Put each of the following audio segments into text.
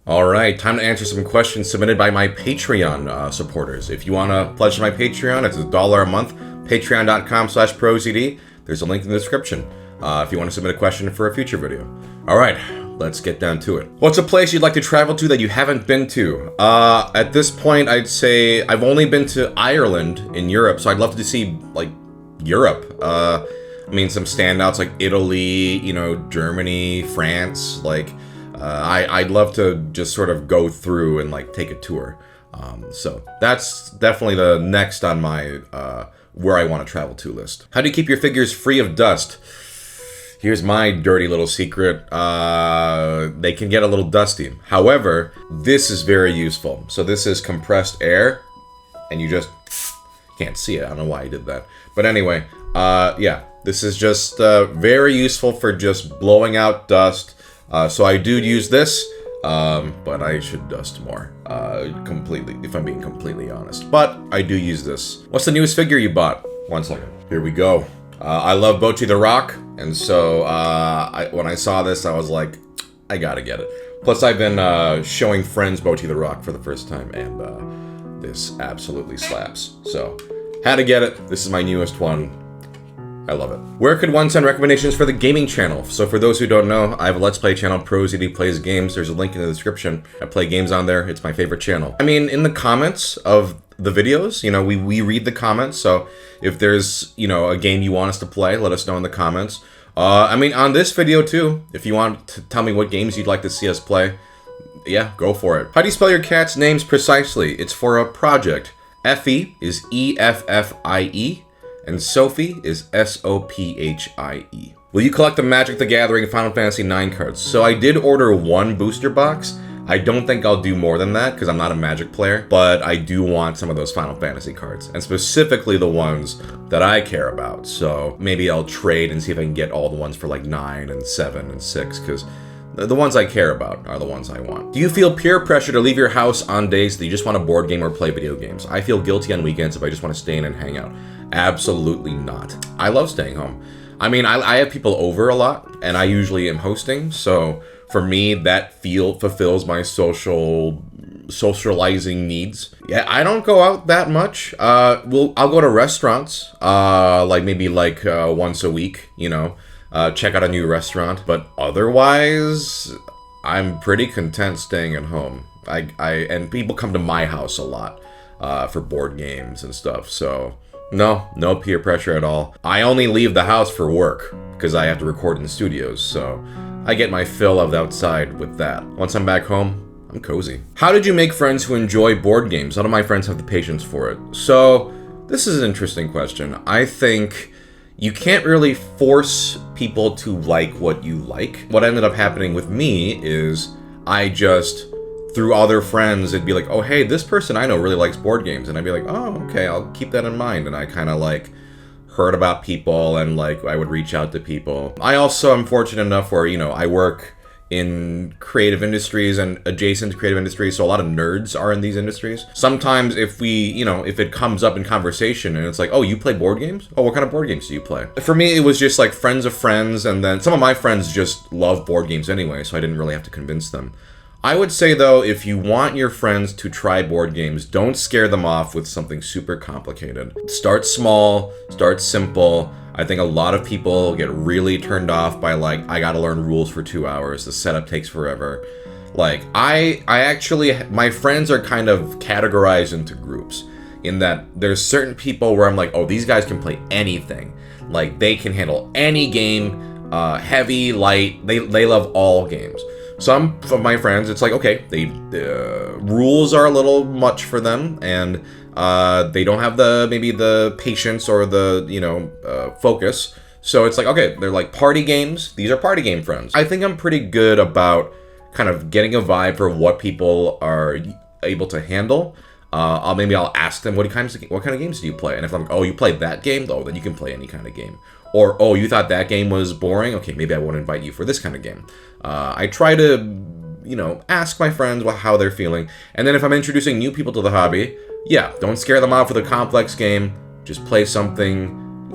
Alright, time to answer some questions submitted by my Patreon supporters. If you want to pledge to my Patreon, it's $1 a month. Patreon.com/ProZD. There's a link in the description if you want to submit a question for a future video. Alright, let's get down to it. What's a place you'd like to travel to that you haven't been to? At this point, I'd say I've only been to Ireland in Europe, so I'd love to see, like, Europe. I mean, some standouts like Italy, you know, Germany, France, like... I'd love to just sort of go through and like take a tour. So that's definitely the next on my where I want to travel to list. How do you keep your figures free of dust? Here's my dirty little secret. They can get a little dusty. However, this is very useful. So this is compressed air, and you just can't see it. I don't know why I did that. But anyway, yeah, this is just very useful for just blowing out dust. So I do use this, but I should dust more, completely, if I'm being completely honest. But I do use this. What's the newest figure you bought? One second. Here we go. I love Bochi the Rock, and so when I saw this, I was like, I gotta get it. Plus, I've been showing friends Bochi the Rock for the first time, and this absolutely slaps. So, had to get it. This is my newest one. I love it. Where could one send recommendations for the gaming channel? So for those who don't know, I have a Let's Play channel, ProZD Plays Games. There's a link in the description. I play games on there. It's my favorite channel. I mean, in the comments of the videos, you know, we read the comments. So if there's, you know, a game you want us to play, let us know in the comments. I mean, on this video too, if you want to tell me what games you'd like to see us play, yeah, go for it. How do you spell your cat's names precisely? It's for a project. Effie is E-F-F-I-E. And Sophie is S-O-P-H-I-E. Will you collect the Magic the Gathering Final Fantasy IX cards? So I did order one booster box. I don't think I'll do more than that because I'm not a Magic player, but I do want some of those Final Fantasy cards, and specifically the ones that I care about. So maybe I'll trade and see if I can get all the ones for like 9 and 7 and 6, because the ones I care about are the ones I want. Do you feel peer pressure to leave your house on days that you just want to board game or play video games? I feel guilty on weekends if I just want to stay in and hang out. Absolutely not. I love staying home. I mean, I have people over a lot, and I usually am hosting, so for me, that fulfills my socializing needs. Yeah, I don't go out that much. I'll go to restaurants, maybe once a week, you know, check out a new restaurant, but otherwise, I'm pretty content staying at home. And people come to my house a lot, for board games and stuff, so... No peer pressure at all. I only leave the house for work, because I have to record in the studios, so I get my fill of the outside with that. Once I'm back home, I'm cozy. How did you make friends who enjoy board games? None of my friends have the patience for it. So, this is an interesting question. I think you can't really force people to like what you like. What ended up happening with me is I just... through other friends, it'd be like, oh, hey, this person I know really likes board games. And I'd be like, oh, okay, I'll keep that in mind. And I kind of, like, heard about people and, like, I would reach out to people. I also am fortunate enough where, you know, I work in creative industries and adjacent to creative industries, so a lot of nerds are in these industries. Sometimes if it comes up in conversation and it's like, oh, you play board games? Oh, what kind of board games do you play? For me, it was just, like, friends of friends, and then some of my friends just love board games anyway, so I didn't really have to convince them. I would say, though, if you want your friends to try board games, don't scare them off with something super complicated. Start small, start simple. I think a lot of people get really turned off by, like, I gotta learn rules for 2 hours, the setup takes forever. Like, my friends are kind of categorized into groups, in that there's certain people where I'm like, oh, these guys can play anything. Like, they can handle any game, heavy, light, they love all games. Some of my friends, it's like, okay, rules are a little much for them, and they don't have maybe the patience or the, focus. So it's like, okay, they're like party games. These are party game friends. I think I'm pretty good about kind of getting a vibe for what people are able to handle. I'll ask them, what kind of games do you play? And if I'm like, oh, you play that game? Oh, then you can play any kind of game. Or, oh, you thought that game was boring? Okay, maybe I won't invite you for this kind of game. I try to, ask my friends how they're feeling. And then if I'm introducing new people to the hobby, yeah, don't scare them off with a complex game. Just play something,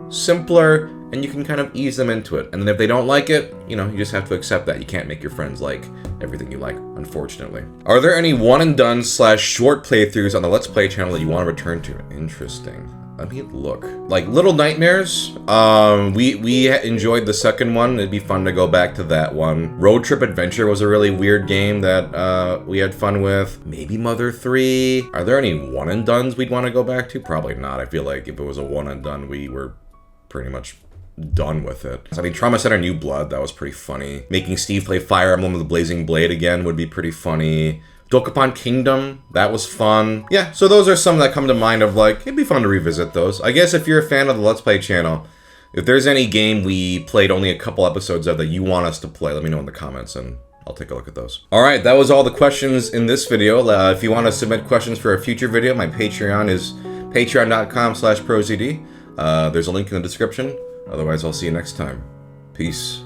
simpler and you can kind of ease them into it. And then if they don't like it, you know, you just have to accept that. You can't make your friends like everything you like, unfortunately. Are there any one and done / short playthroughs on the Let's Play channel that you want to return to? Interesting. Let me look. Like Little Nightmares, we enjoyed the second one. It'd be fun to go back to that one. Road Trip Adventure was a really weird game that we had fun with. Maybe Mother 3. Are there any one and dones we'd want to go back to? Probably not. I feel like if it was a one and done, we were pretty much done with it. I mean, Trauma Center New Blood, that was pretty funny. Making Steve play Fire Emblem with the Blazing Blade again would be pretty funny. Dokapon Kingdom, that was fun. Yeah, so those are some that come to mind of like, it'd be fun to revisit those. I guess if you're a fan of the Let's Play channel, if there's any game we played only a couple episodes of that you want us to play, let me know in the comments and I'll take a look at those. Alright, that was all the questions in this video. If you want to submit questions for a future video, my Patreon is patreon.com/ProZD. There's a link in the description. Otherwise, I'll see you next time. Peace.